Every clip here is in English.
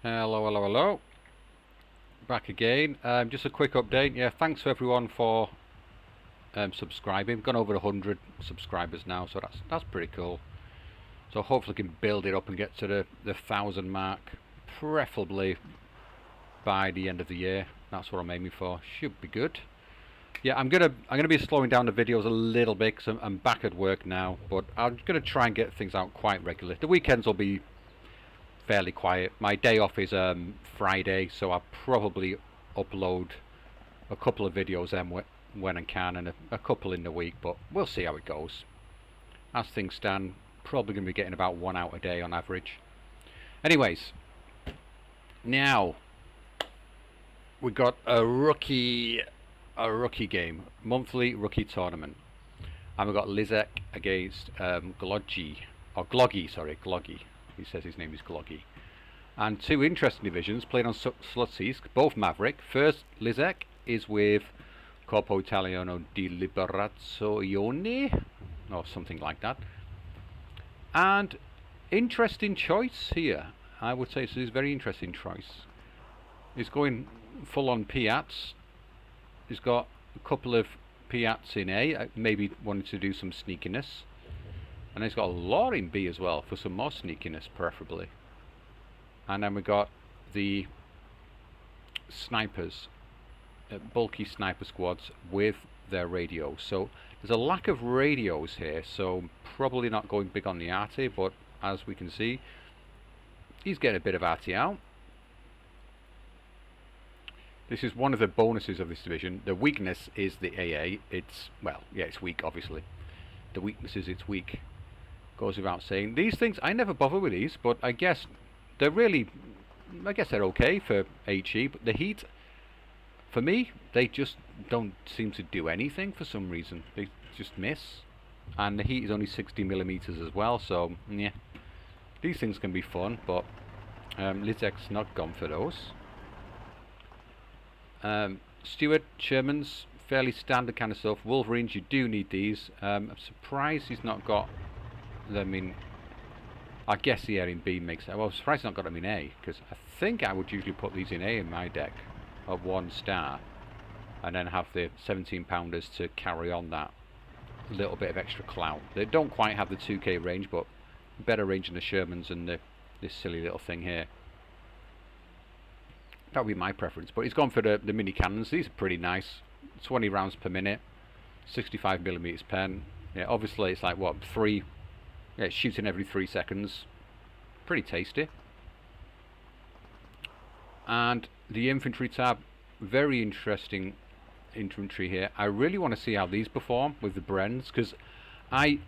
Hello, hello, hello. Back again. Just a quick update. Yeah, thanks for everyone for subscribing. Gone over 100 subscribers now, so that's pretty cool. So hopefully we can build it up and get to the 1,000 mark, preferably by the end of the year. That's what I'm aiming for. Should be good. Yeah, I'm gonna be slowing down the videos a little bit because I'm back at work now, but I'm gonna try and get things out quite regularly. The weekends will be fairly quiet. My day off is Friday, so I'll probably upload a couple of videos then when I can, and a couple in the week, but we'll see how it goes. As things stand, probably going to be getting about 1 out a day on average. Anyways, now we got a rookie game, monthly rookie tournament, and we got Liszek against Glogi. Sorry, Glogi. He says his name is Glogi. And two interesting divisions played on Slutsisk, both Maverick. First, Liszek is with Corpo Italiano di Liberazione, or something like that. And interesting choice here. I would say this is a very interesting choice. He's going full on Piats. He's got a couple of Piats in A, maybe wanting to do some sneakiness. And he's got a lot in B as well, for some more sneakiness preferably. And then we got the snipers, bulky sniper squads with their radios. So there's a lack of radios here, so probably not going big on the arty, but as we can see, he's getting a bit of arty out. This is one of the bonuses of this division. The weakness is the AA. It's, well, yeah, it's weak, obviously. The weakness is it's weak. Goes without saying. These things, I never bother with these, but I guess they're really, I guess they're okay for HE, but the heat, for me, they just don't seem to do anything for some reason. They just miss. And the heat is only 60mm as well, so, yeah. These things can be fun, but Liszek's not gone for those. Stewart, Shermans, fairly standard kind of stuff. Wolverines, you do need these. I'm surprised he's not got them in. I guess the air in B makes sense. Well, I'm surprised he's not got them in A, because I think I would usually put these in A in my deck of 1 star, and then have the 17-pounders to carry on that little bit of extra clout. They don't quite have the 2k range, but better range than the Shermans and this silly little thing here. That would be my preference, but he's gone for the mini cannons. These are pretty nice. 20 rounds per minute, 65mm pen. Yeah, obviously it's like what, 3. Yeah, it's shooting every 3 seconds. Pretty tasty. And the infantry tab, very interesting infantry here. I really want to see how these perform with the Brens, because I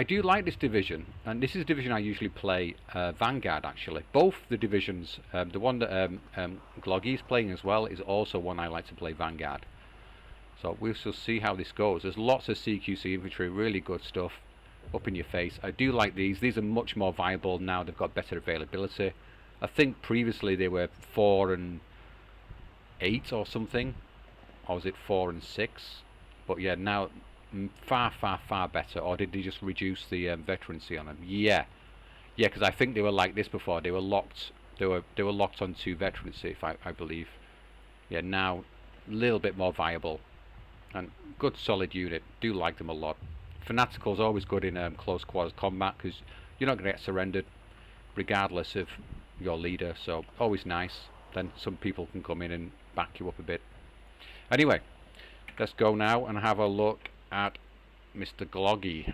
do like this division, and this is a division I usually play Vanguard actually. Both the divisions, the one that Glogi is playing as well, is also one I like to play Vanguard. So we shall see how this goes. There's lots of CQC infantry, really good stuff, up in your face. I do like these. These are much more viable now. They've got better availability. I think previously they were 4 and 8 or something, or was it 4 and 6? But yeah, now far better. Or did they just reduce the veterancy on them? Yeah, because I think they were like this before. They were locked. They were locked on 2 veterancy, if I believe. Yeah, now a little bit more viable, and good solid unit. Do like them a lot. Fanatical's always good in close quarters combat, because you're not going to get surrendered regardless of your leader, so always nice. Then some people can come in and back you up a bit. Anyway, let's go now and have a look at Mr. Glogi.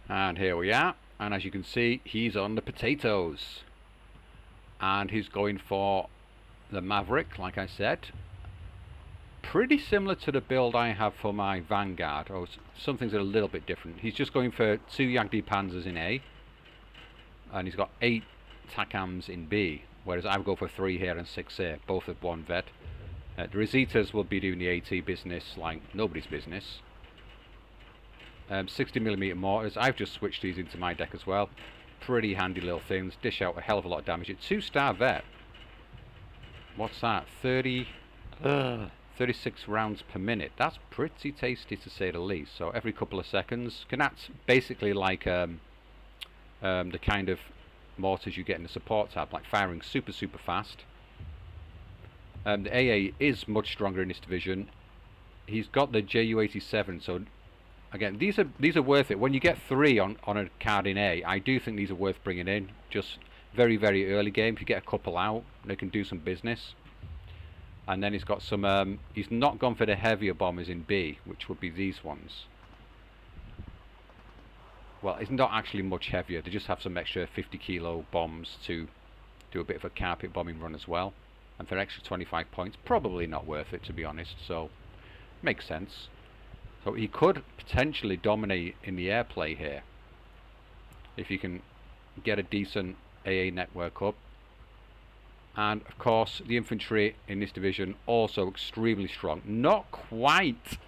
And here we are, and as you can see, he's on the potatoes, and he's going for the Maverick, like I said. Pretty similar to the build I have for my Vanguard, or some things are a little bit different. He's just going for 2 Yagdi Panzers in A, and he's got 8 Takams in B, whereas I would go for 3 here and 6 here, both of 1 vet. The Rositas will be doing the AT business like nobody's business. 60mm mortars, I've just switched these into my deck as well. Pretty handy little things, dish out a hell of a lot of damage. It's 2-star vet. What's that? 36 rounds per minute. That's pretty tasty to say the least. So every couple of seconds, that's basically like the kind of mortars you get in the support tab, like firing super fast. The AA is much stronger in this division. He's got the Ju-87, so again, these are worth it. When you get 3 on a card in A, I do think these are worth bringing in. Just very early game. If you get a couple out, they can do some business. And then he's got some. He's not gone for the heavier bombers in B, which would be these ones. Well, it's not actually much heavier. They just have some extra 50-kilo bombs to do a bit of a carpet bombing run as well. And for an extra 25 points, probably not worth it, to be honest. So, makes sense. So he could potentially dominate in the airplay here, if you can get a decent AA network up. And of course, the infantry in this division also extremely strong. Not quite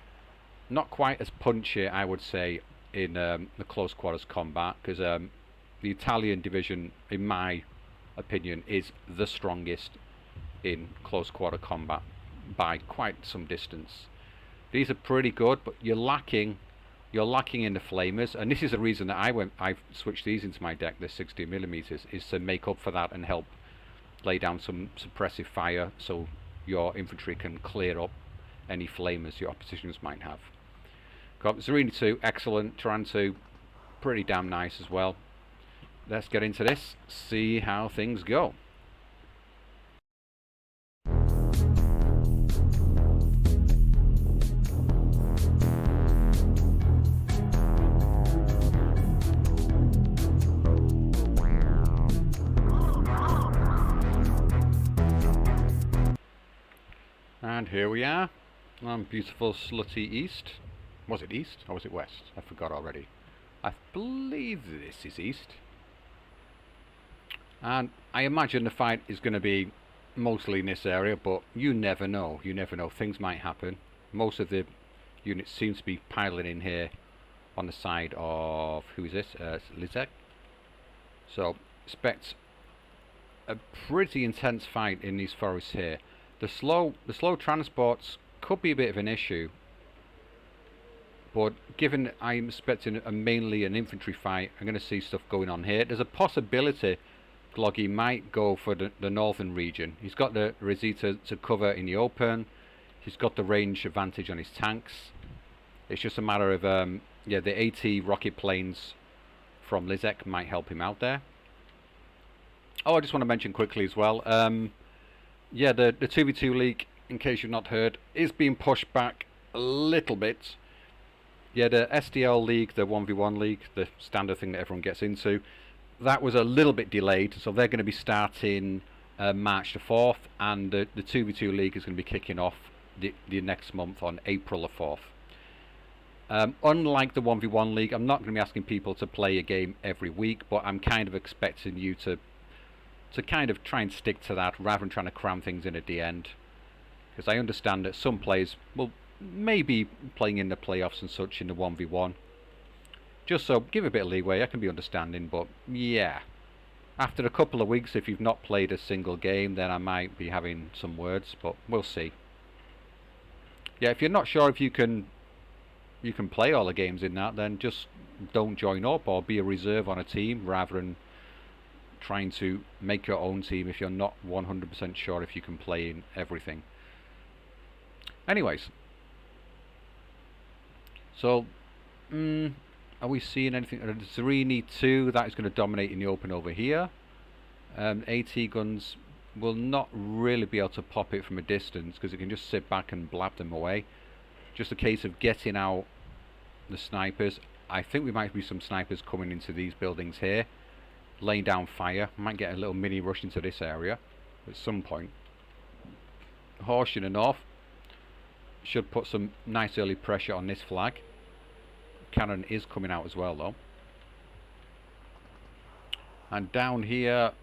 as punchy, I would say, in the close quarters combat, because the Italian division, in my opinion, is the strongest in close quarter combat by quite some distance. These are pretty good, but you're lacking in the flamers, and this is the reason that I've switched these into my deck, the 60mm, is to make up for that and help lay down some suppressive fire so your infantry can clear up any flamers your oppositions might have. Got Zerini 2, excellent. Turan 2, pretty damn nice as well. Let's get into this, see how things go. And here we are on beautiful slutty east. Was it east or was it west? I forgot already. I believe this is east. And I imagine the fight is going to be mostly in this area, but you never know. You never know. Things might happen. Most of the units seem to be piling in here on the side of, who is this? Liszek. So expect a pretty intense fight in these forests here. The slow transports could be a bit of an issue, but given I'm expecting mainly an infantry fight, I'm going to see stuff going on here. There's a possibility Glogi might go for the northern region. He's got the Rosita to cover in the open. He's got the range advantage on his tanks. It's just a matter of yeah, the AT rocket planes from Liszek might help him out there. Oh, I just want to mention quickly as well. Yeah, the 2v2 league, in case you've not heard, is being pushed back a little bit. Yeah, the SDL league, the 1v1 league, the standard thing that everyone gets into, that was a little bit delayed, so they're going to be starting March the 4th, and the 2v2 league is going to be kicking off the next month on April the 4th. Unlike the 1v1 league, I'm not going to be asking people to play a game every week, but I'm kind of expecting you to kind of try and stick to that rather than trying to cram things in at the end, because I understand that some players will maybe playing in the playoffs and such in the 1v1, just so give a bit of leeway. I can be understanding, but yeah, after a couple of weeks, if you've not played a single game, then I might be having some words, but we'll see. Yeah, if you're not sure if you can play all the games in that, then just don't join up or be a reserve on a team rather than trying to make your own team if you're not 100% sure if you can play in everything. Anyways, so are we seeing anything? Zerini 2, that is going to dominate in the open over here. AT guns will not really be able to pop it from a distance because it can just sit back and blab them away. Just a case of getting out the snipers. I think we might be some snipers coming into these buildings here, laying down fire. Might get a little mini rush into this area at some point. Horse in the north should put some nice early pressure on this flag. Cannon is coming out as well though. And down here,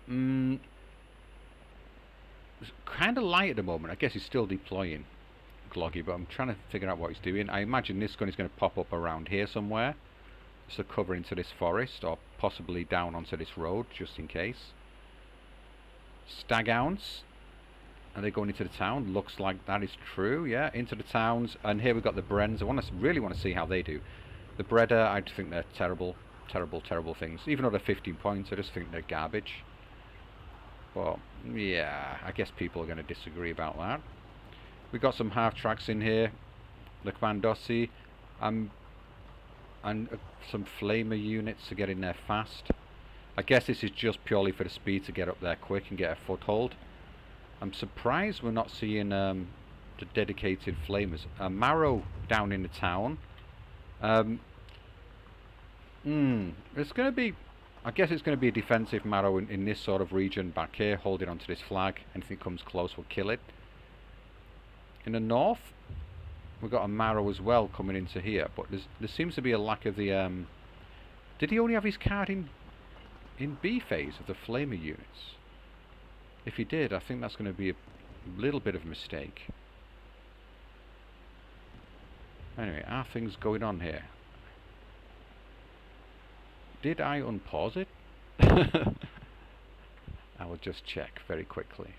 it's kind of light at the moment. I guess he's still deploying Glogi, but I'm trying to figure out what he's doing. I imagine this gun is going to pop up around here somewhere, just to cover into this forest, or possibly down onto this road, just in case. Staghounds, are they going into the town? Looks like that is true, yeah, into the towns. And here we've got the Brens. I really want to see how they do. The Breda, I think they're terrible terrible, terrible things. Even though they're 15 points, I just think they're garbage. But yeah, I guess people are going to disagree about that. We got some half tracks in here, the Commandosi, and some flamer units to get in there fast. I guess this is just purely for the speed to get up there quick and get a foothold. I'm surprised we're not seeing the dedicated flamers. Marrow down in the town. It's going to be, I guess it's going to be a defensive Marrow in this sort of region back here, holding onto this flag. Anything comes close will kill it. In the north, we've got a Marrow as well coming into here, but there seems to be a lack of the... did he only have his card in B phase of the flamer units? If he did, I think that's going to be a little bit of a mistake. Anyway, are things going on here? Did I unpause it? I will just check very quickly.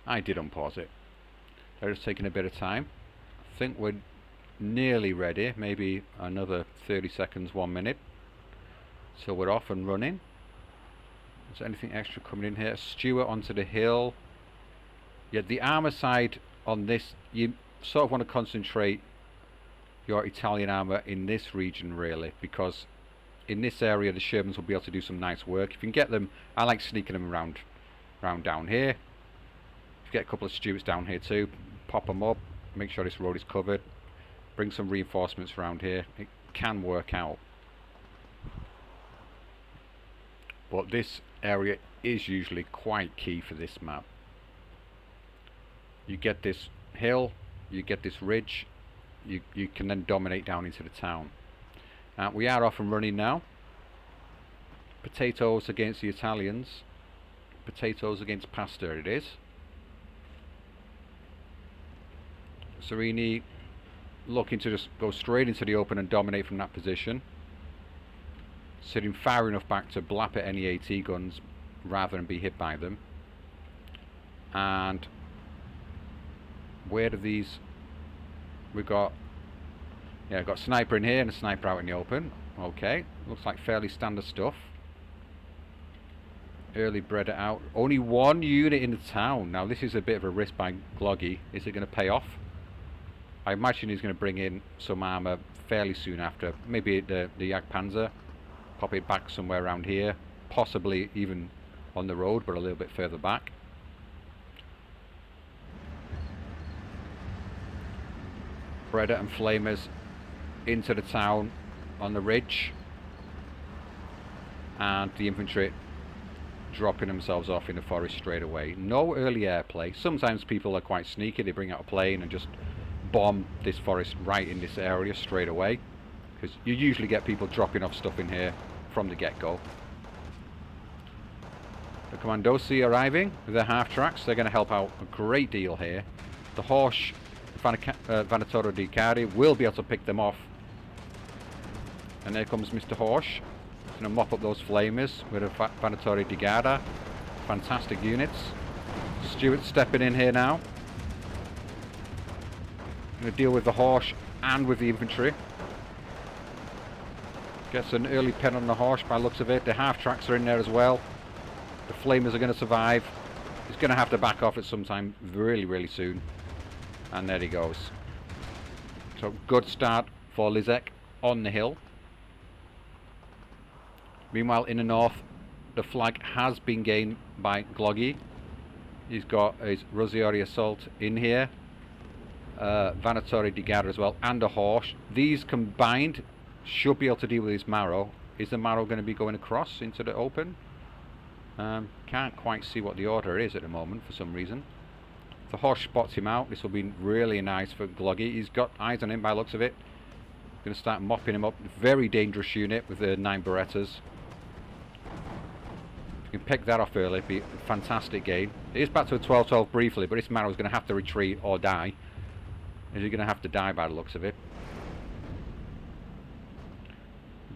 I did unpause it. They're just taking a bit of time. I think we're nearly ready. Maybe another 30 seconds, 1 minute. So we're off and running. Is there anything extra coming in here? Stewart onto the hill. Yeah, the armour side on this, you sort of want to concentrate your Italian armour in this region really, because in this area the Shermans will be able to do some nice work. If you can get them, I like sneaking them around down here. If you get a couple of Stuarts down here too, pop them up, make sure this road is covered, bring some reinforcements around here. It can work out. But this area is usually quite key for this map. You get this hill, you get this ridge, you can then dominate down into the town. We are off and running now. Potatoes against the Italians. Potatoes against pasta it is. Serini looking to just go straight into the open and dominate from that position. Sitting far enough back to blap at any AT guns rather than be hit by them. And where do these... We've got a sniper in here and a sniper out in the open. Okay, looks like fairly standard stuff. Early breader out. Only one unit in the town. Now this is a bit of a risk by Glogi. Is it going to pay off? I imagine he's going to bring in some armour fairly soon after. Maybe the Jagdpanzer. Pop it back somewhere around here. Possibly even on the road, but a little bit further back. Breader and flamers into the town on the ridge, and the infantry dropping themselves off in the forest straight away. No early airplay. Sometimes people are quite sneaky, they bring out a plane and just bomb this forest right in this area straight away, because you usually get people dropping off stuff in here from the get-go. The Commandosi arriving with their half tracks. They're going to help out a great deal here. The Horsch Vanatoro di Cari will be able to pick them off. And there comes Mr. Horsch. He's going to mop up those flamers with a Vanatore di Garda. Fantastic units. Stuart stepping in here now. Going to deal with the Horsch and with the infantry. Gets an early pen on the Horsch by the looks of it. The half tracks are in there as well. The flamers are going to survive. He's going to have to back off at some time really, really soon. And there he goes. So good start for Liszek on the hill. Meanwhile in the north, the flag has been gained by Glogi. He's got his Rosiori Assault in here. Vanatore di Garda as well, and a Horsch. These combined should be able to deal with his Marrow. Is the Marrow going to be going across into the open? Can't quite see what the order is at the moment for some reason. The Horsch spots him out. This will be really nice for Glogi. He's got eyes on him by the looks of it. Going to start mopping him up. Very dangerous unit with the 9 Berettas. You can pick that off early. Be a fantastic gain. It is back to a 12-12 briefly, but this Marrow is going to have to retreat or die. Is he going to have to die by the looks of it?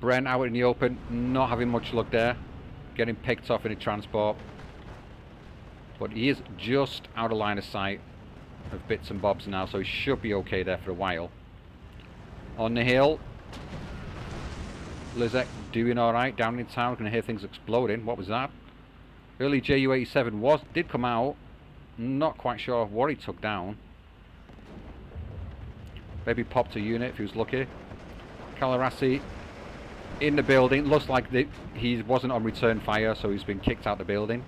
Brent out in the open, not having much luck there. Getting picked off in a transport. But he is just out of line of sight of bits and bobs now, so he should be okay there for a while. On the hill, Liszek doing alright down in town. Can hear things exploding. What was that? Early JU-87 did come out. Not quite sure what he took down. Maybe popped a unit if he was lucky. Calarasi in the building. Looks like he wasn't on return fire, so he's been kicked out the building.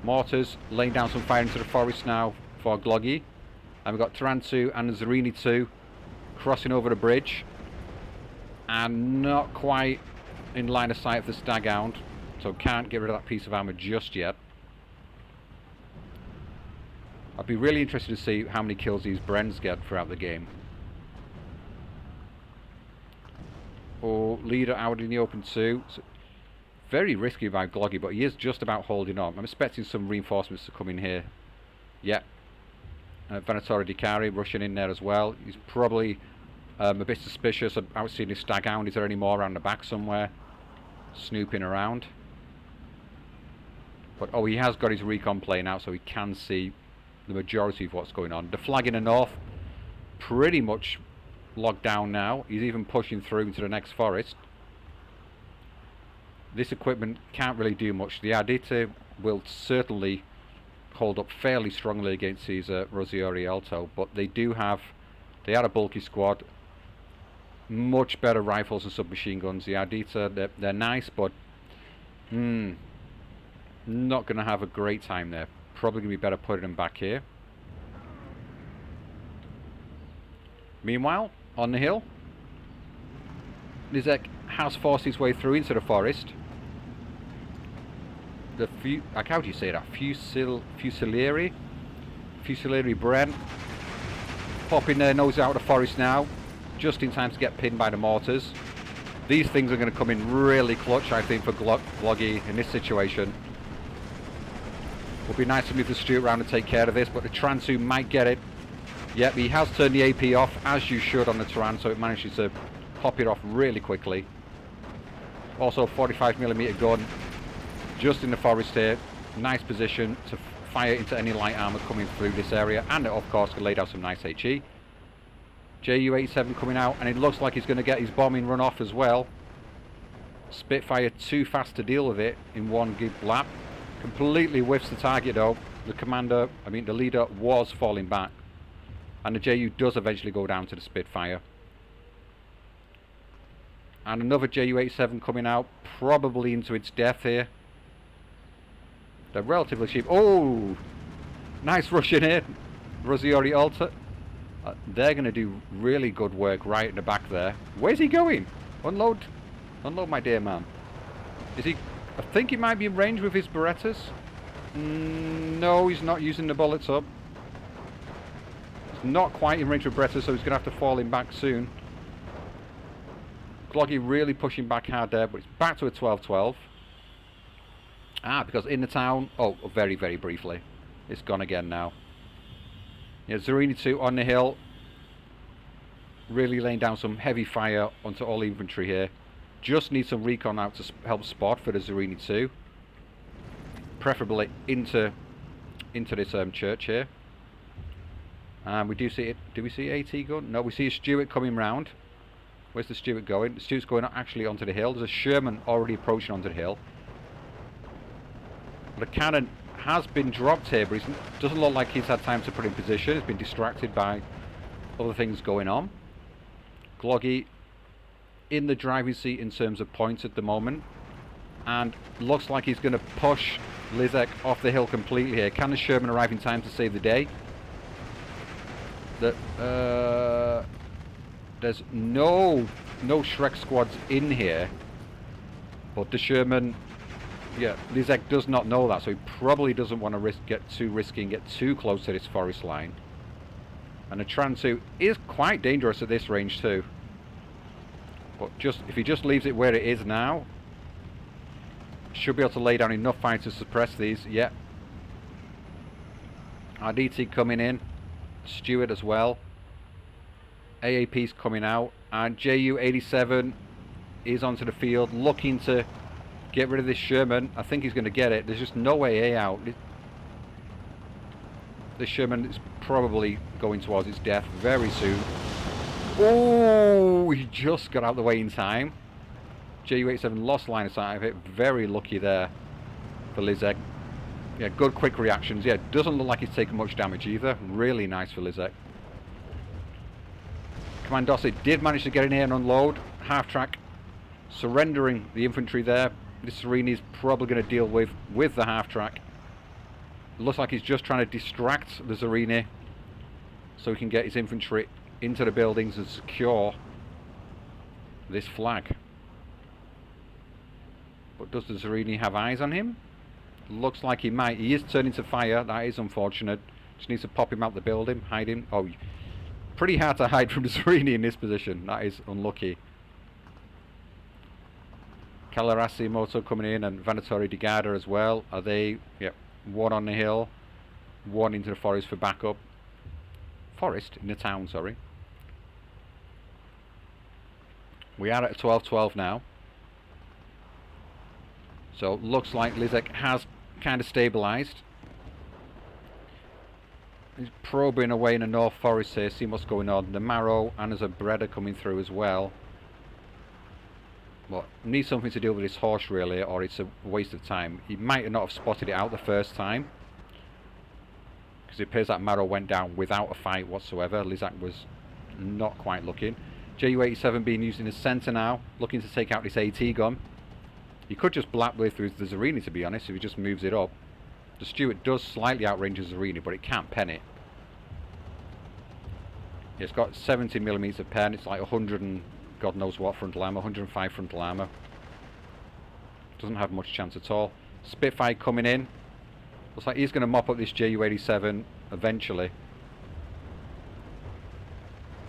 Mortars laying down some fire into the forest now for Glogi. And we've got Tarantu and Zerini 2 crossing over the bridge. And not quite in line of sight of the Staghound, so can't get rid of that piece of armour just yet. I'd be really interested to see how many kills these Brens get throughout the game. Oh, leader out in the open too. So very risky by Glogi, but he is just about holding on. I'm expecting some reinforcements to come in here. Yeah. Venatora Dicari rushing in there as well. He's probably a bit suspicious about seeing his Staghound. Is there any more around the back somewhere? Snooping around. But oh, he has got his recon plane out, so he can see the majority of what's going on. The flag in the north pretty much locked down now. He's even pushing through into the next forest. This equipment can't really do much. The Ardita will certainly hold up fairly strongly against these Rosiori Alto, but they are a bulky squad. Much better rifles and submachine guns. The Ardita, they're nice, but not going to have a great time there. Probably going to be better putting them back here. Meanwhile, on the hill, Liszek has forced his way through into the forest. How do you say that? Fusilieri Bren popping their nose out of the forest now, just in time to get pinned by the mortars. These things are going to come in really clutch, I think, for Glogi in this situation. Would be nice to move the Stuart around and take care of this, but the Tarantu might get it. Yep, he has turned the AP off, as you should on the Taran, so it manages to pop it off really quickly. Also, 45mm gun just in the forest here. Nice position to fire into any light armour coming through this area, and it, of course, can lay down some nice HE. JU-87 coming out, and it looks like he's going to get his bombing run off as well. Spitfire too fast to deal with it in one good lap. Completely whiffs the target though. The leader was falling back. And the JU does eventually go down to the Spitfire. And another JU-87 coming out, probably into its death here. They're relatively cheap. Oh! Nice rush in here. Rosiori Alta. They're going to do really good work right in the back there. Where's he going? Unload. Unload, my dear man. Is he... I think he might be in range with his Berettas. No, he's not using the bullets up. He's not quite in range with Berettas, so he's going to have to fall in back soon. Glogi really pushing back hard there, but it's back to a 12-12. Because in the town... Oh, very, very briefly. It's gone again now. Yeah, Zerini 2 on the hill. Really laying down some heavy fire onto all the infantry here. Just need some recon out to help spot for the Zerini 2. Preferably into this church here. And we do see it. Do we see AT gun? No, we see a Stuart coming round. Where's the Stuart going? The Stuart's going actually onto the hill. There's a Sherman already approaching onto the hill. The cannon has been dropped here, but it doesn't look like he's had time to put in position. He's been distracted by other things going on. Glogi in the driving seat in terms of points at the moment, and looks like he's going to push Liszek off the hill completely here. Can the Sherman arrive in time to save the day? There's no Shrek squads in here, but the Sherman, yeah, Liszek does not know that, so he probably doesn't want to get too risky and get too close to this forest line. And the Tarantu is quite dangerous at this range too. But if he just leaves it where it is now, should be able to lay down enough fire to suppress these. Yeah. RDT coming in. Stuart as well. AAP's coming out. And JU-87 is onto the field looking to get rid of this Sherman. I think he's going to get it. There's just no way out. This Sherman is probably going towards its death very soon. Oh, he just got out of the way in time. Ju-87 lost line of sight of it. Very lucky there for Liszek. Yeah, good quick reactions. Yeah, doesn't look like he's taken much damage either. Really nice for Liszek. Commandosi did manage to get in here and unload. Half track surrendering the infantry there. This Serini is probably going to deal with the half track. It looks like he's just trying to distract the Serini so he can get his infantry into the buildings and secure this flag. But does the Serini have eyes on him? Looks like he might. He is turning to fire. That is unfortunate. Just needs to pop him out the building, hide him. Oh, pretty hard to hide from the Serini in this position. That is unlucky. Calarasi Moto coming in and Venatori di Garda as well. Are they? Yep. One on the hill, one into the forest for backup. Forest in the town, sorry. We are at 12-12 now. So looks like Liszek has kind of stabilised. He's probing away in the North Forest here, seeing what's going on. The Marrow and there's a Breda coming through as well. Well, needs something to deal with this horse really, or it's a waste of time. He might not have spotted it out the first time, because it appears that Marrow went down without a fight whatsoever. Liszek was not quite looking. Ju-87 being used in the centre now, looking to take out this AT gun. He could just blackway through the Zerini, to be honest, if he just moves it up. The Stuart does slightly outrange the Zerini, but it can't pen it. It's got 70mm pen. It's like 100 and God knows what frontal armour, 105 frontal armour. Doesn't have much chance at all. Spitfire coming in. Looks like he's going to mop up this Ju-87 eventually.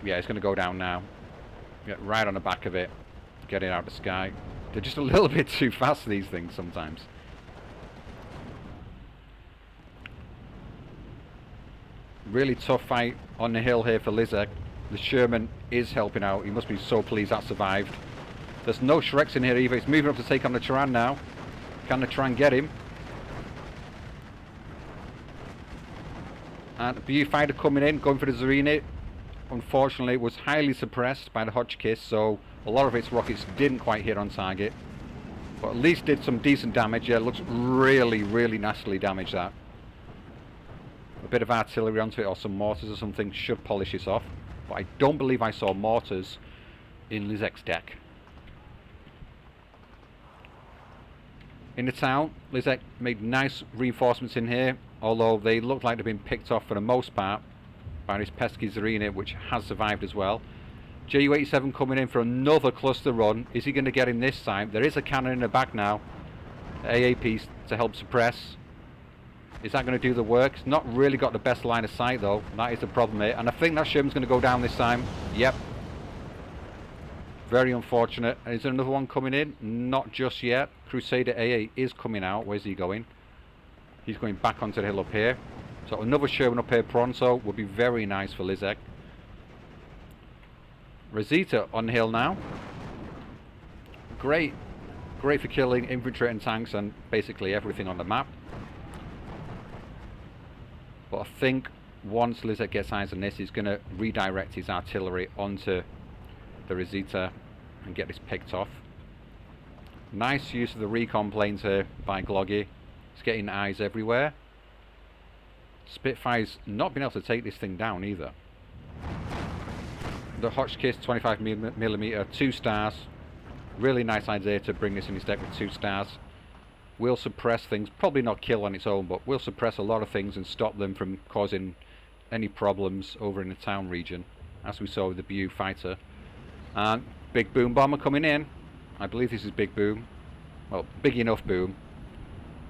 Yeah, it's going to go down now. Get right on the back of it. Get it out of the sky. They're just a little bit too fast, these things, sometimes. Really tough fight on the hill here for Liszek. The Sherman is helping out. He must be so pleased that survived. There's no Shreks in here either. He's moving up to take on the Turan now. Can the Turan get him? And the Viewfinder coming in, going for the Zerini. Unfortunately, it was highly suppressed by the Hotchkiss, so a lot of its rockets didn't quite hit on target. But at least did some decent damage. Yeah, it looks really, really nastily damaged, that. A bit of artillery onto it, or some mortars or something, should polish this off. But I don't believe I saw mortars in Liszek's deck. In the town, Liszek made nice reinforcements in here, although they look like they've been picked off for the most part by this pesky Zerini, which has survived as well. Ju-87 coming in for another cluster run. Is he going to get him this time? There is a cannon in the back now. AAP to help suppress. Is that going to do the work? It's not really got the best line of sight though. That is the problem here. And I think that Sherman's going to go down this time. Yep. Very unfortunate. Is there another one coming in? Not just yet. Crusader AA is coming out. Where's he going? He's going back onto the hill up here. So another Sherman up here pronto would be very nice for Liszek. Rosita on the hill now. Great. Great for killing infantry and tanks and basically everything on the map. But I think once Liszek gets eyes on this, he's going to redirect his artillery onto the Rosita and get this picked off. Nice use of the recon planes here by Glogi. He's getting eyes everywhere. Spitfire's not been able to take this thing down either. The Hotchkiss 25mm, 2 stars. Really nice idea to bring this in his deck with 2 stars. Will suppress things, probably not kill on its own, but will suppress a lot of things and stop them from causing any problems over in the town region, as we saw with the Bu fighter. And Big Boom Bomber coming in. I believe this is Big Boom. Well, big enough boom.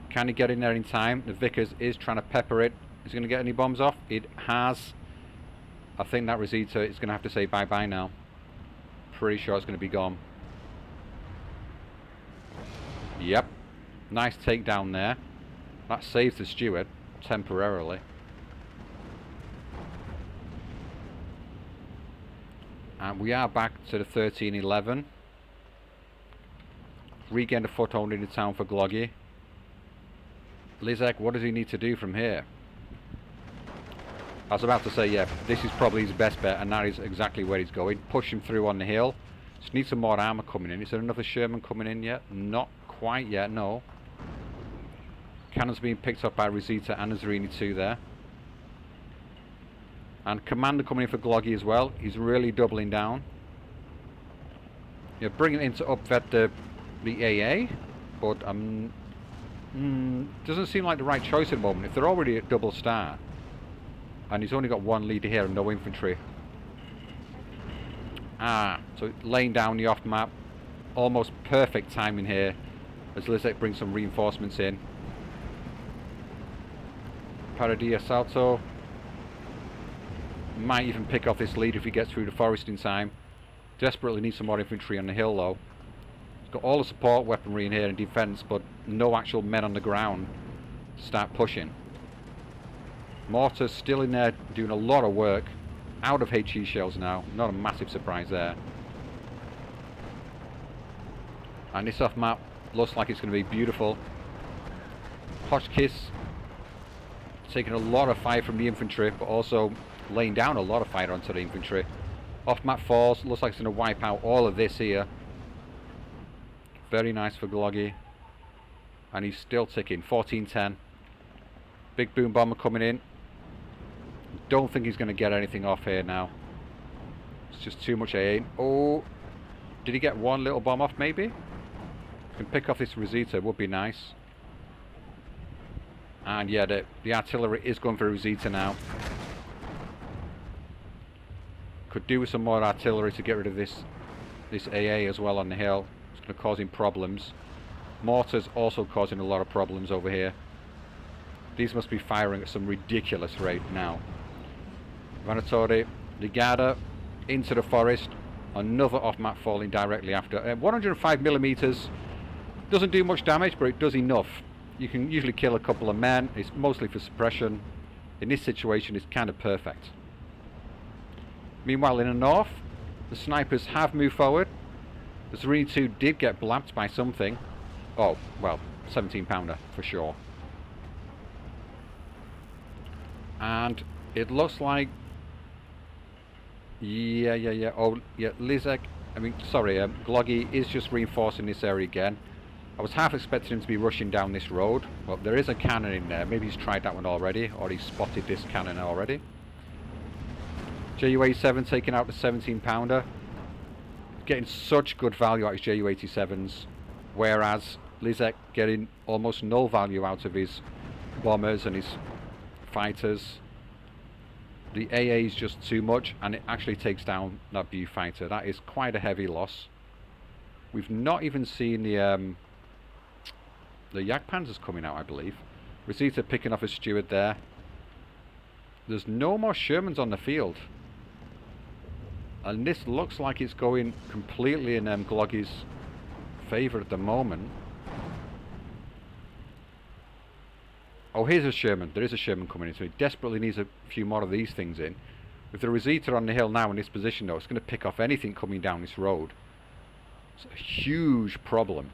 Can he get in there in time? The Vickers is trying to pepper it. Is he going to get any bombs off? It has. I think that Rosita is going to have to say bye-bye now. Pretty sure it's going to be gone. Yep. Nice takedown there. That saves the Steward temporarily. And we are back to the 13-11. Regained a foothold in the town for Glogi. Liszek, what does he need to do from here? I was about to say, yeah, this is probably his best bet, and that is exactly where he's going. Push him through on the hill. Just need some more armour coming in. Is there another Sherman coming in yet? Not quite yet, no. Cannons being picked up by Rosita and Nazzarini too there. And Commander coming in for Glogi as well. He's really doubling down. Yeah, bringing it in to upvet the AA, but doesn't seem like the right choice at the moment. If they're already at double star, and he's only got one leader here and no infantry. So laying down the off map. Almost perfect timing here as Liszek brings some reinforcements in. Paradia Salto might even pick off this lead if he gets through the forest in time. Desperately needs some more infantry on the hill though. He's got all the support weaponry in here and defense, but no actual men on the ground to start pushing. Mortar's still in there doing a lot of work. Out of HE shells now. Not a massive surprise there. And this off map looks like it's going to be beautiful. Hotchkiss taking a lot of fire from the infantry, but also laying down a lot of fire onto the infantry. Off map falls, looks like it's going to wipe out all of this here. Very nice for Glogi. And he's still ticking, 14-10. Big boom bomber coming in. Don't think he's going to get anything off here now. It's just too much AA. Oh, did he get one little bomb off maybe? Can pick off this Rosita, would be nice. And yeah, the artillery is going for Rosita now. Could do with some more artillery to get rid of this AA as well on the hill. It's going to cause him problems. Mortar's also causing a lot of problems over here. These must be firing at some ridiculous rate now. Vanatori, Ligada, into the forest. Another off-map falling directly after. 105mm doesn't do much damage, but it does enough. You can usually kill a couple of men. It's mostly for suppression. In this situation, it's kind of perfect. Meanwhile, in the north, the snipers have moved forward. The Nazzarini 2 did get blapped by something. Oh, well, 17-pounder for sure. And it looks like... Yeah. Oh, yeah, Liszek... Glogi is just reinforcing this area again. I was half expecting him to be rushing down this road. Well, there is a cannon in there. Maybe he's tried that one already, or he's spotted this cannon already. Ju-87 taking out the 17-pounder. Getting such good value out of his Ju-87s, whereas Liszek getting almost no value out of his bombers and his fighters. The AA is just too much, and it actually takes down that B fighter. That is quite a heavy loss. We've not even seen the Yak Panzers coming out, I believe. Rosita picking off a steward there. There's no more Shermans on the field. And this looks like it's going completely in Glogi's favour at the moment. Oh, here's a Sherman. There is a Sherman coming in, so he desperately needs a few more of these things in. With the Rosita on the hill now in this position, though, it's going to pick off anything coming down this road. It's a huge problem.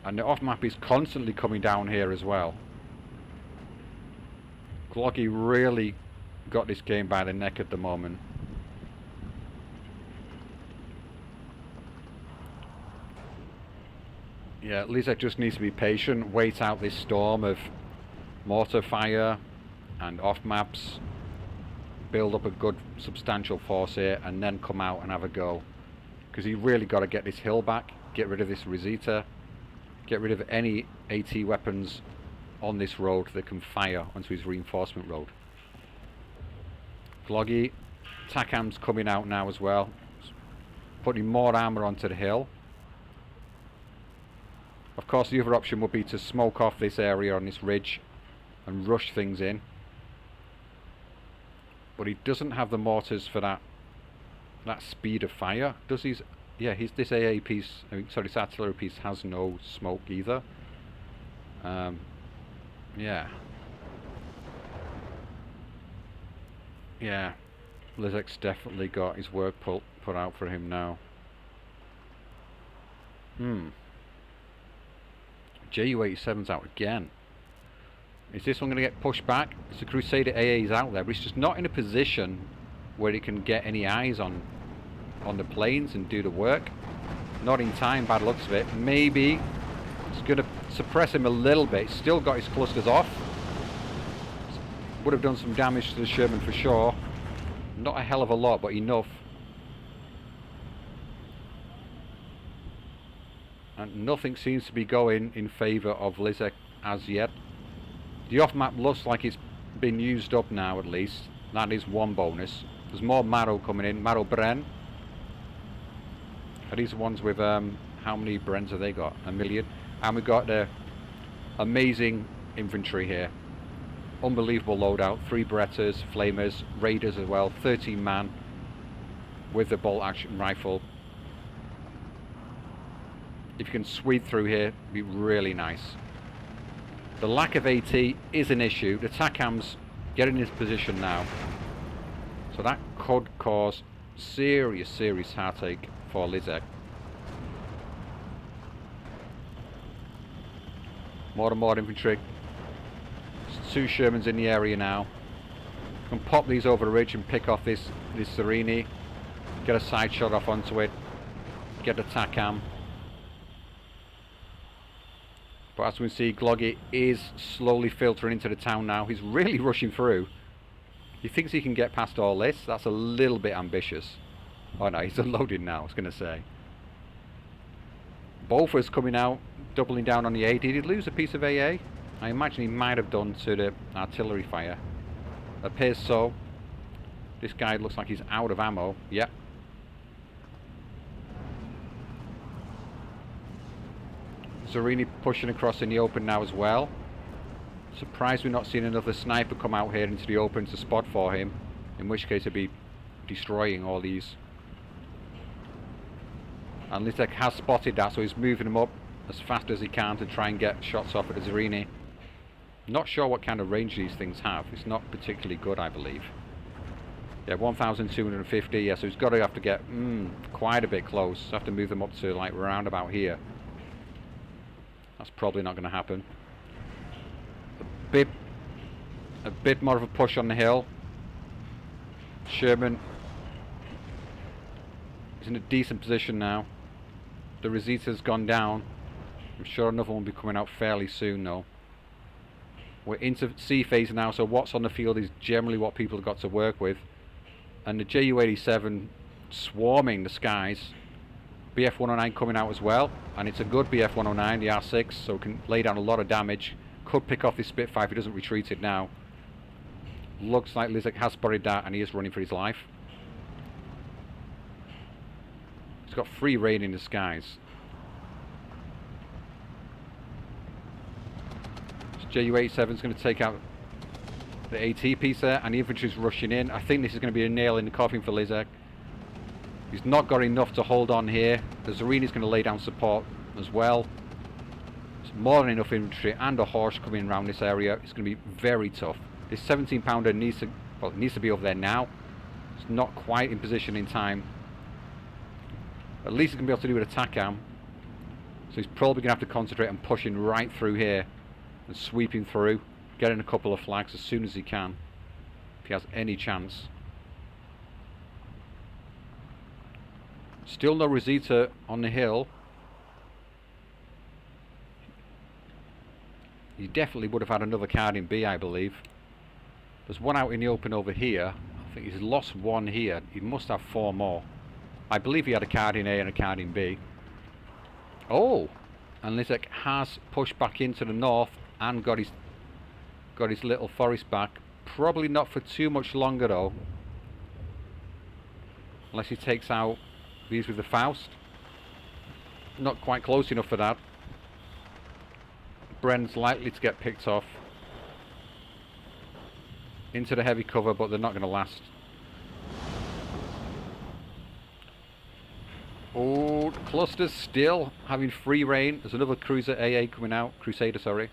And the off-map is constantly coming down here as well. Glogi really got this game by the neck at the moment. Yeah, Liszek just needs to be patient, wait out this storm of mortar fire and off maps, build up a good substantial force here, and then come out and have a go. Because he really got to get this hill back, get rid of this Rosita, get rid of any AT weapons on this road that can fire onto his reinforcement road. Glogi, Takam's coming out now as well, putting more armour onto the hill. Of course, the other option would be to smoke off this area on this ridge and rush things in. But he doesn't have the mortars for that speed of fire, does he? Yeah, this AA piece, this artillery piece has no smoke either. Yeah. Yeah, Liszek's definitely got his work put out for him now. Ju-87's out again. Is this one going to get pushed back? It's the Crusader AA's out there, but he's just not in a position where he can get any eyes on the planes and do the work. Not in time, bad looks of it. Maybe it's going to suppress him a little bit. Still got his clusters off. Would have done some damage to the Sherman for sure. Not a hell of a lot, but enough. And nothing seems to be going in favour of Liszek as yet. The off-map looks like it's been used up now, at least. That is one bonus. There's more Marrow coming in. Marrow Bren. Are these the ones with, how many Brens have they got? 1 million. And we've got the amazing infantry here. Unbelievable loadout. 3 Berettas, Flamers, Raiders as well. 13 man with the bolt action rifle. If you can sweep through here, it'd be really nice. The lack of AT is an issue. The TACAM's getting in his position now. So that could cause serious heartache for Liszek. More and more infantry. There's 2 Shermans in the area now. Can pop these over the ridge and pick off this Serini. Get a side shot off onto it. Get the TACAM. But as we can see, Glogi is slowly filtering into the town now. He's really rushing through. He thinks he can get past all this. That's a little bit ambitious. Oh no, he's unloading now, I was going to say. Bolfer's coming out, doubling down on the A. Did he lose a piece of AA? I imagine he might have done to the artillery fire. Appears so. This guy looks like he's out of ammo. Yep. Zerini pushing across in the open now as well. Surprised we're not seeing another sniper come out here into the open to spot for him. In which case he'd be destroying all these. And Liszek has spotted that, so he's moving them up as fast as he can to try and get shots off at the Zerini. Not sure what kind of range these things have. It's not particularly good, I believe. Yeah, 1,250. Yeah, so he's got to have to get quite a bit close. Have to move them up to like round about here. That's probably not going to happen. A bit more of a push on the hill. Sherman is in a decent position now. The Rosita's gone down. I'm sure another one will be coming out fairly soon though. We're into C phase now, so what's on the field is generally what people have got to work with. And the Ju-87 swarming the skies. BF-109 coming out as well, and it's a good BF-109, the R6, so it can lay down a lot of damage. Could pick off this Spitfire if he doesn't retreat it now. Looks like Liszek has spotted that, and he is running for his life. He's got free reign in the skies. Ju-87 is going to take out the AT piece there, and the infantry's rushing in. I think this is going to be a nail in the coffin for Liszek. He's not got enough to hold on here. The Zerini's going to lay down support as well. There's more than enough infantry and a horse coming around this area. It's going to be very tough. This 17-pounder needs to be over there now. It's not quite in position in time. At least he's going to be able to do it with a TACAM. So he's probably going to have to concentrate on pushing right through here and sweeping through, getting a couple of flags as soon as he can, if he has any chance. Still no Rosita on the hill. He definitely would have had another card in B, I believe. There's one out in the open over here. I think he's lost one here. He must have 4 more. I believe he had a card in A and a card in B. Oh! And Liszek has pushed back into the north and got his little forest back. Probably not for too much longer though. Unless he takes out these with the Faust. Not quite close enough for that. Bren's likely to get picked off into the heavy cover, but they're not going to last. Oh, the cluster's still having free reign. There's another cruiser AA coming out. Crusader, sorry.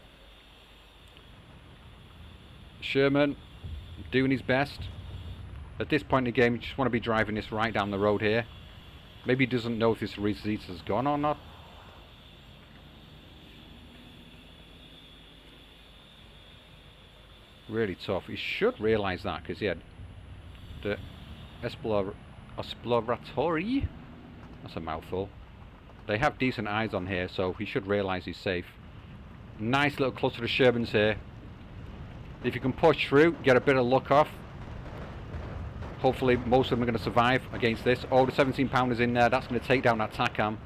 Sherman doing his best. At this point in the game, you just want to be driving this right down the road here. Maybe he doesn't know if this Rosita's gone or not. Really tough. He should realise that, because he had the Exploratory. That's a mouthful. They have decent eyes on here, so he should realise he's safe. Nice little cluster of Shermans here. If you can push through, get a bit of luck off. Hopefully most of them are going to survive against this. Oh, the 17 pounder's in there. That's going to take down that TACAM.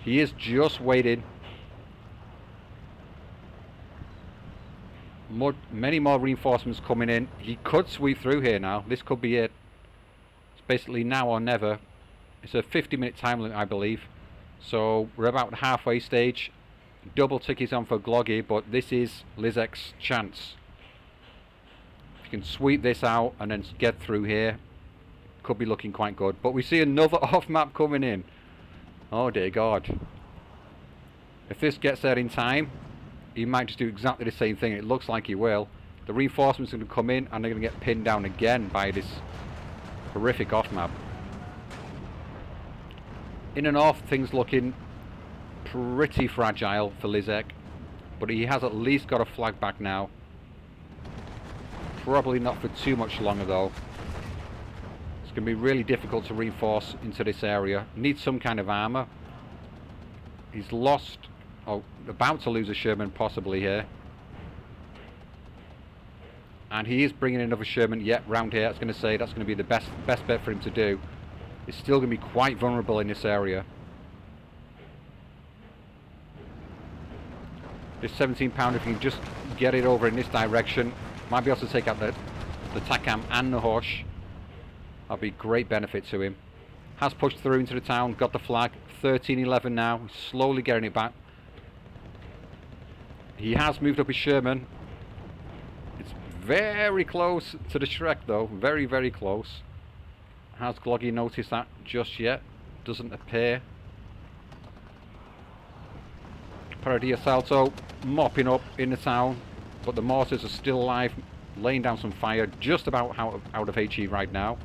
He is just waiting. Many more reinforcements coming in. He could sweep through here now. This could be it. It's basically now or never. It's a 50-minute time limit, I believe. So we're about the halfway stage. Double tickets on for Glogi, but this is Liszek's chance. If you can sweep this out and then get through here, could be looking quite good. But we see another off map coming in. Oh dear God. If this gets there in time, he might just do exactly the same thing. It looks like he will. The reinforcements are going to come in and they're going to get pinned down again by this horrific off map. In and off, things looking pretty fragile for Liszek, but he has at least got a flag back now. Probably not for too much longer though. It's going to be really difficult to reinforce into this area. Needs some kind of armour. He's lost, oh, about to lose a Sherman possibly here. And he is bringing another Sherman yet round here. I was going to say that's going to be the best bet for him to do. It's still going to be quite vulnerable in this area. This 17 pounder, if you can just get it over in this direction, might be able to take out the TACAM and the Horsch. That'll be great benefit to him. Has pushed through into the town, got the flag. 13-11 now, he's slowly getting it back. He has moved up his Sherman. It's very close to the Shrek though, very, very close. Has Glogi noticed that just yet? Doesn't appear. Paradia Salto mopping up in the town, but the mortars are still alive, laying down some fire, just about out of HE right now.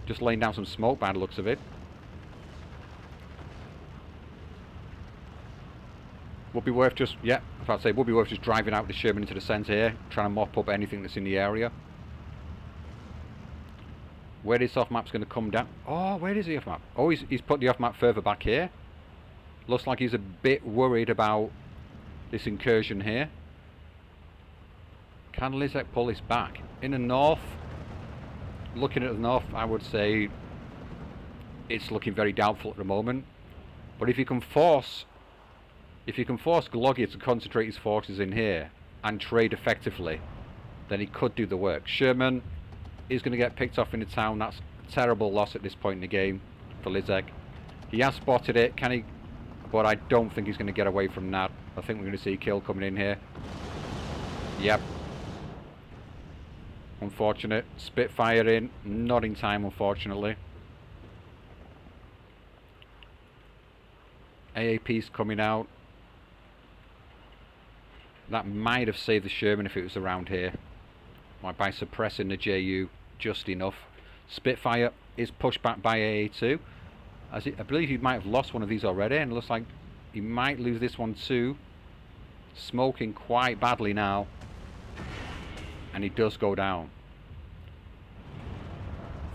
Just laying down some smoke by the looks of it. Would be worth just, yeah, I was about to say, would be worth just driving out the Sherman into the centre here, trying to mop up anything that's in the area. Where this off map's going to come down. Oh, where is the off map? Oh, he's put the off map further back here. Looks like he's a bit worried about this incursion here. Can Liszek pull this back? In the north, looking at the north, I would say it's looking very doubtful at the moment. But if you can force Glogi to concentrate his forces in here and trade effectively, then he could do the work. Sherman is going to get picked off in the town. That's a terrible loss at this point in the game for Liszek. He has spotted it, can he? But I don't think he's going to get away from that. I think we're going to see a kill coming in here. Yep. Unfortunate. Spitfire in. Not in time, unfortunately. AAP's coming out. That might have saved the Sherman if it was around here. By suppressing the JU just enough. Spitfire is pushed back by AA2. I believe he might have lost one of these already, and it looks like he might lose this one too. Smoking quite badly now. And he does go down.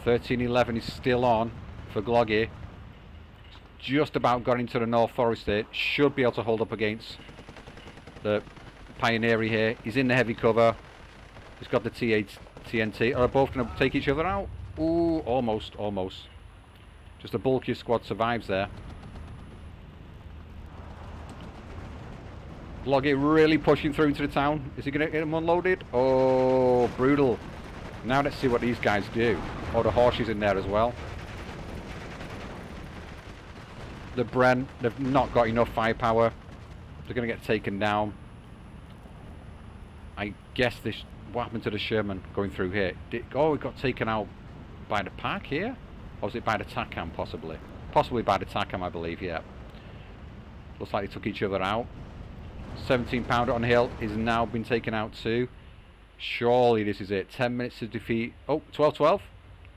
13-11 is still on for Glogi. Just about got into the North Forest here. Should be able to hold up against the Pioneer here. He's in the heavy cover. He's got the TNT. Are both going to take each other out? Ooh, almost, almost. Just a bulkier squad survives there. Glogi really pushing through into the town. Is he going to get him unloaded? Oh, brutal. Now let's see what these guys do. Oh, the Horsch is in there as well. The Bren, they've not got enough firepower. They're going to get taken down. I guess this... What happened to the Sherman going through here? Oh, it got taken out by the pack here? Or was it by the TACAM possibly? Possibly by the TACAM, I believe, yeah. Looks like they took each other out. 17 pounder on hill is now been taken out too. Surely this is it. 10 minutes to defeat. Oh, 12-12.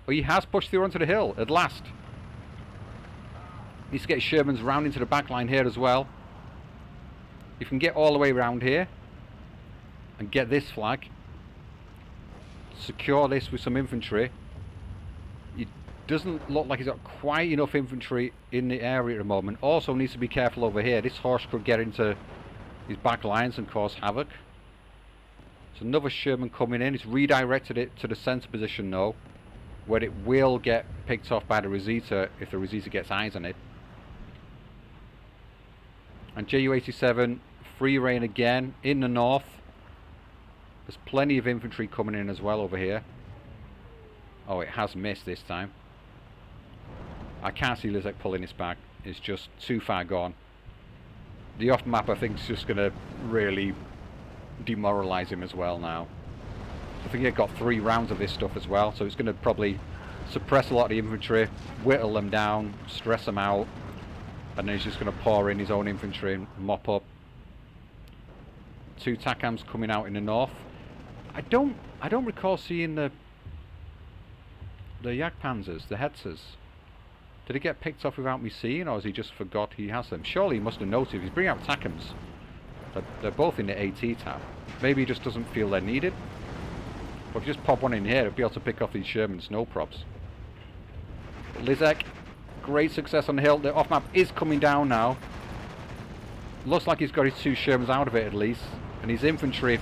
Oh, he has pushed through onto the hill at last. Needs to get Shermans round into the back line here as well. If you can get all the way around here and get this flag, secure this with some infantry, Doesn't look like he's got quite enough infantry in the area at the moment. Also needs to be careful over here. This horse could get into his back lines and cause havoc. So another Sherman coming in. It's redirected it to the centre position though, where it will get picked off by the Rosita if the Rosita gets eyes on it. And Ju-87 free rein again in the north. There's plenty of infantry coming in as well over here. Oh, it has missed this time. I can't see Liszek pulling this back. It's just too far gone. The off map I think is just going to really demoralise him as well now. I think he's got 3 rounds of this stuff as well, so it's going to probably suppress a lot of the infantry, whittle them down, stress them out, and then he's just going to pour in his own infantry and mop up. 2 TACAMs coming out in the north. I don't recall seeing the Jagdpanzers, the Hetzers. Did he get picked off without me seeing, or has he just forgot he has them? Surely he must have noticed. He's bringing out TACAMs. They're both in the AT tab. Maybe he just doesn't feel they're needed. But if you just pop one in here, he'll be able to pick off these Shermans, no props. Liszek, great success on the hill. The off map is coming down now. Looks like he's got his 2 Shermans out of it at least. And his infantry,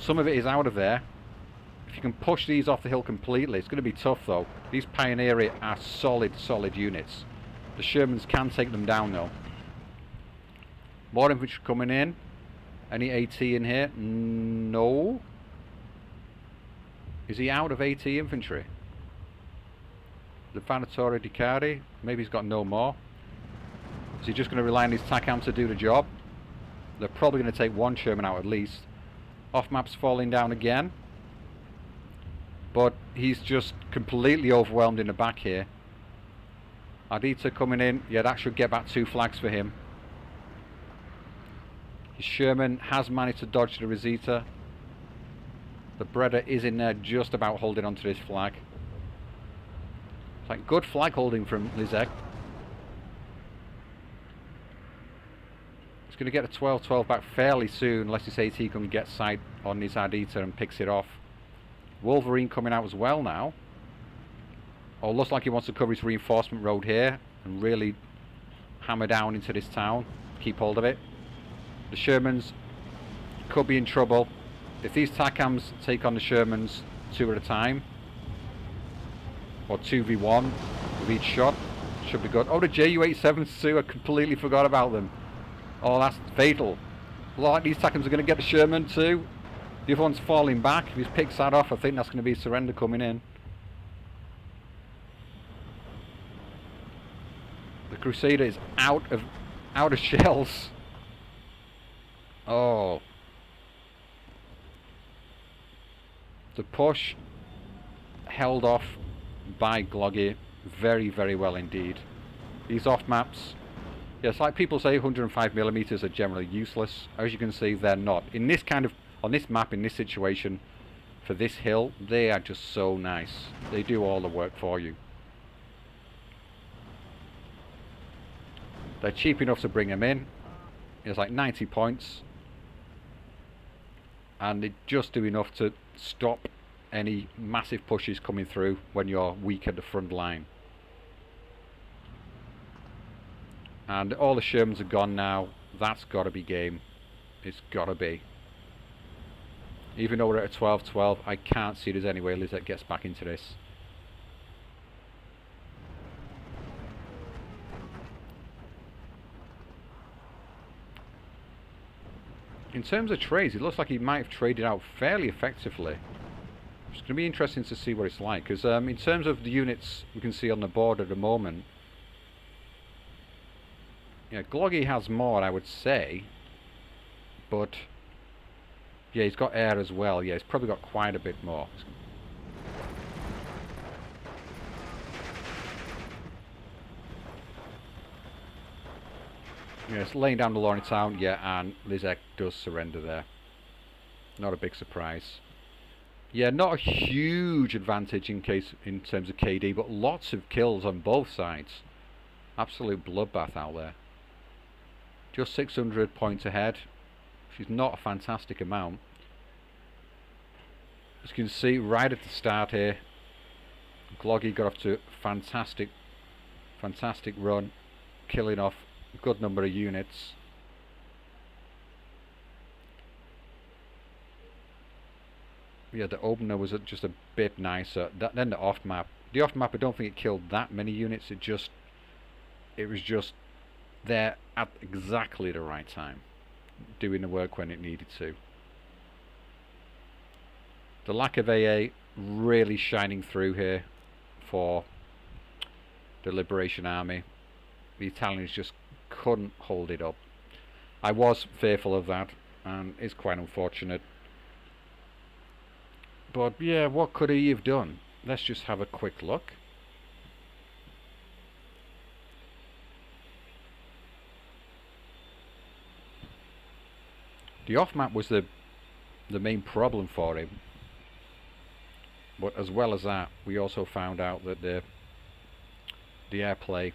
some of it is out of there. If you can push these off the hill completely, it's going to be tough though. These Pioneer are solid units. The Shermans can take them down though. More infantry coming in. Any AT in here? No. Is he out of AT infantry? The Vanatore Dicari? Maybe he's got no more. Is he just going to rely on his TACAM to do the job? They're probably going to take 1 Sherman out at least. Off map's falling down again. But he's just completely overwhelmed in the back here. Ardita coming in. Yeah, that should get back 2 flags for him. His Sherman has managed to dodge the Rosita. The Breda is in there just about holding onto this flag. It's like good flag holding from Liszek. He's going to get a 12-12 back fairly soon unless this AT can get sight on his Ardita and picks it off. Wolverine coming out as well now. Oh, looks like he wants to cover his reinforcement road here and really hammer down into this town. Keep hold of it. The Shermans could be in trouble. If these TACAMs take on the Shermans 2 at a time, or 2v1 with each shot, should be good. Oh, the Ju-87s too, I completely forgot about them. Oh, that's fatal. Like these TACAMs are going to get the Sherman too. The other one's falling back. If he picks that off, I think that's going to be surrender coming in. The Crusader is out of shells. Oh. The push held off by Glogi very well indeed. These off maps, yes, like people say 105mm are generally useless. As you can see, they're not. In this kind of, on this map, in this situation, for this hill, they are just so nice. They do all the work for you. They're cheap enough to bring them in. It's like 90 points. And they just do enough to stop any massive pushes coming through when you're weak at the front line. And all the Shermans are gone now. That's got to be game. It's got to be. Even though we're at a 12-12, I can't see there's any way Liszek gets back into this. In terms of trades, it looks like he might have traded out fairly effectively. It's going to be interesting to see what it's like, because in terms of the units we can see on the board at the moment, yeah, Glogi has more, I would say, but yeah, he's got air as well. Yeah, he's probably got quite a bit more. Yes, laying down the law in town, yeah, and Liszek does surrender there. Not a big surprise. Yeah, not a huge advantage in terms of KD, but lots of kills on both sides. Absolute bloodbath out there. Just 600 points ahead, which is not a fantastic amount. As you can see, right at the start here, Glogi got off to a fantastic run, killing off a good number of units. Yeah, the opener was just a bit nicer. Then the off map. The off map, I don't think it killed that many units. It was just there at exactly the right time, doing the work when it needed to. The lack of AA really shining through here for the Liberation Army. The Italians just couldn't hold it up. I was fearful of that, and it's quite unfortunate. But yeah, what could he have done? Let's just have a quick look. The off map was the main problem for him. But as well as that, we also found out that the airplay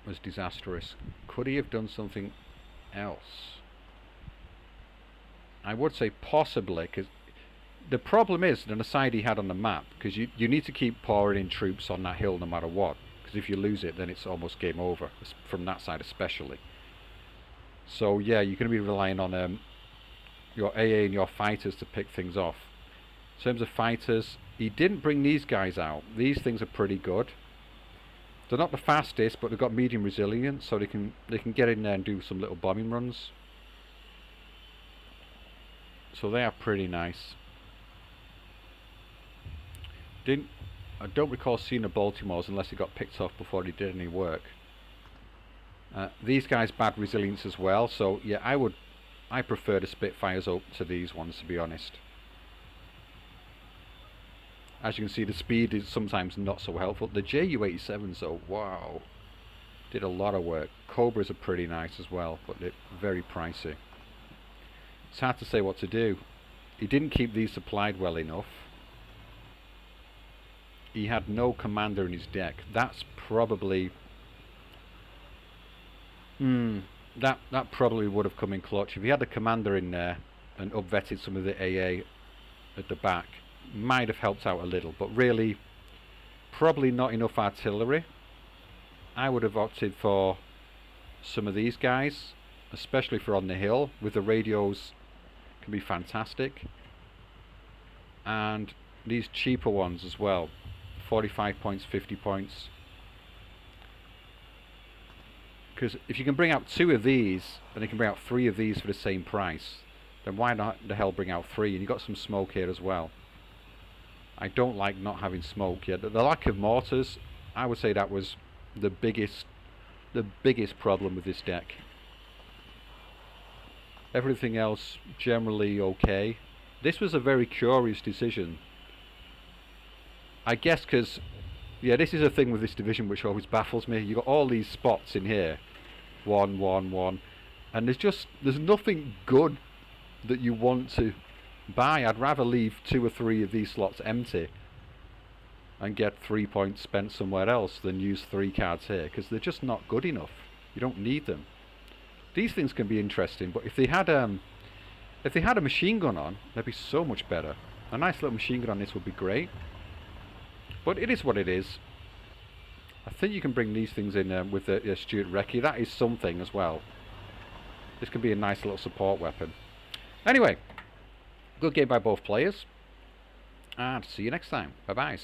was disastrous. Could he have done something else? I would say possibly, because the problem is the side he had on the map, because you need to keep pouring in troops on that hill no matter what, because if you lose it then it's almost game over, from that side especially. So yeah, you're going to be relying on your AA and your fighters to pick things off. In terms of fighters, he didn't bring these guys out. These things are pretty good. They're not the fastest, but they've got medium resilience, so they can get in there and do some little bombing runs. So they are pretty nice. I don't recall seeing the Baltimores unless he got picked off before he did any work. These guys bad resilience as well, so yeah, I prefer the Spitfires up to these ones, to be honest. As you can see, the speed is sometimes not so helpful. The Ju-87s though, wow, did a lot of work. Cobras are pretty nice as well, but they're very pricey. It's hard to say what to do. He didn't keep these supplied well enough. He had no commander in his deck. That's probably that probably would have come in clutch. If he had a commander in there and upvetted some of the AA at the back, might have helped out a little, but really probably not enough artillery. I would have opted for some of these guys, especially for on the hill, with the radios, can be fantastic. And these cheaper ones as well, 45 points, 50 points. Because if you can bring out 2 of these, and you can bring out 3 of these for the same price, then why not the hell bring out 3? And you've got some smoke here as well. I don't like not having smoke yet. The lack of mortars, I would say that was the biggest problem with this deck. Everything else generally okay. This was a very curious decision. I guess because, yeah, this is a thing with this division which always baffles me. You've got all these spots in here, 1, 1, 1, and there's nothing good that you want to buy. I'd rather leave 2 or 3 of these slots empty and get 3 points spent somewhere else than use 3 cards here, because they're just not good enough. You don't need them. These things can be interesting, but if they had a machine gun on, they'd be so much better. A nice little machine gun on this would be great. But it is what it is. I think you can bring these things in with the Stuart Recce. That is something as well. This can be a nice little support weapon. Anyway, good game by both players. And see you next time. Bye-bye.